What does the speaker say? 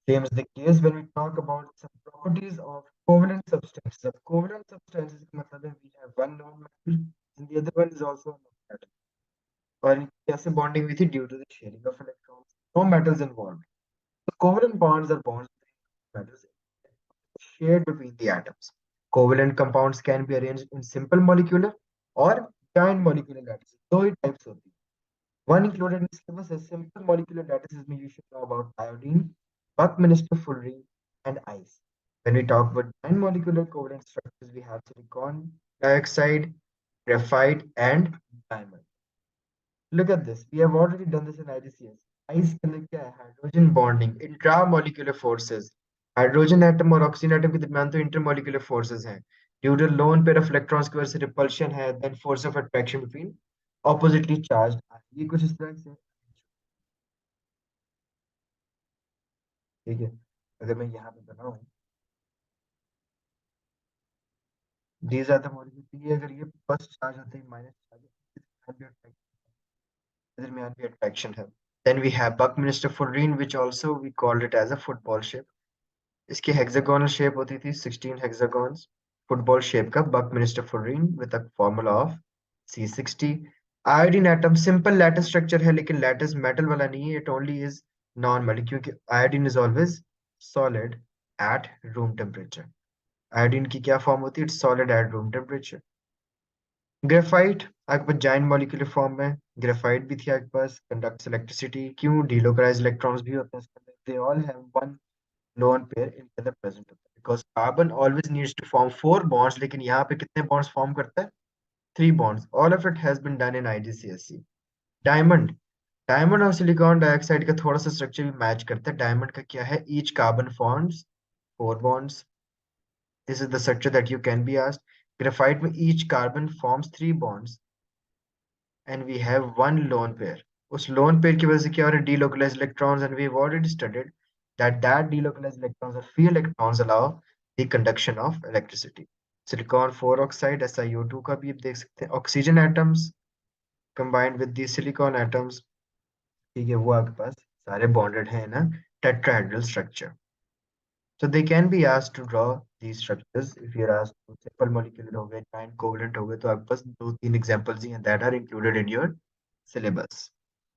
Same is the case when we talk about some properties of covalent substances. Of covalent substances, का मतलब है we have one non-metal and the other one is also a non-metal. और इनकी कैसे bonding हुई थी due to the sharing of electrons. No metals involved. So covalent bonds are bonds between metals shared between the atoms. Covalent compounds can be arranged in simple molecular or giant molecular lattices. दो ही types होती हैं. One included in this was a simple molecular lattices में you should know about iodine, Buckminster fullerene, and ice. When we talk about giant molecular covalent structures, we have silicon dioxide, graphite, and diamond. Look at this. We have already done this in IGCS. Ice के अंदर क्या है? Hydrogen bonding, intramolecular forces. Hydrogen atom और oxygen atom के दरमियान तो intermolecular forces हैं. Due to lone pair of electrons की वजह से रिपल्शन है, then force of attraction between oppositely charge. ये कुछ इस तरह से. ठीक है. अगर मैं यहाँ पे बनाऊं, these are the molecules. ये अगर ये फर्स्ट चार्ज होते हैं माइनस चार्ज, दरमियान भी अट्रैक्शन है. Then we have Buckminster fullerene, which also we called it as a football shape. इसकी हेक्सागोनल शेप होती थी 16 हेक्सागॉन्स. फुटबॉल शेप का buckminster fullerene with a formula of C60. Iodine atom simple lattice structure है लेकिन lattice metal वाला नहीं है. It only is non metal क्योंकि iodine is always solid at room temperature. Iodine की क्या फॉर्म होती है? It's solid at room temperature. Graphite आपके पास जाइंट मॉलिक्यूलर फॉर्म में ग्रेफाइट भी थी आपके पास. Conducts electricity. क्यों? डीलोकलाइज इलेक्ट्रॉन्स भी होते हैं इसके अंदर. They all have one lone pair in the present होता है because carbon always needs to form four bonds. लेकिन यहाँ पे कितने bonds form करता है? Three bonds. All of it has been done in IGCSE. Diamond. Diamond और silicon dioxide का थोड़ा सा स्ट्रक्चर भी मैच करता है. डायमंड का क्या है? Each carbon forms four bonds. This is the structure that you can be asked. Graphite में each carbon forms three bonds and we have one lone pair. उस लोन पेयर की वजह से क्या हो रहा है? Delocalize electrons. And we have already studied that delocalized electrons or free electrons allow the conduction of electricity. Silicon 4 oxide SiO2 का भी आप देख सकते हैं. Oxygen atoms combined with the silicon atoms. ठीक है, वो आपके पास सारे bonded हैं ना tetrahedral structure. So they can be asked to draw these structures. If you're asked to simple molecular हो गए, giant covalent हो गए, तो आपके पास दो तीन examples ही हैं that are included in your syllabus.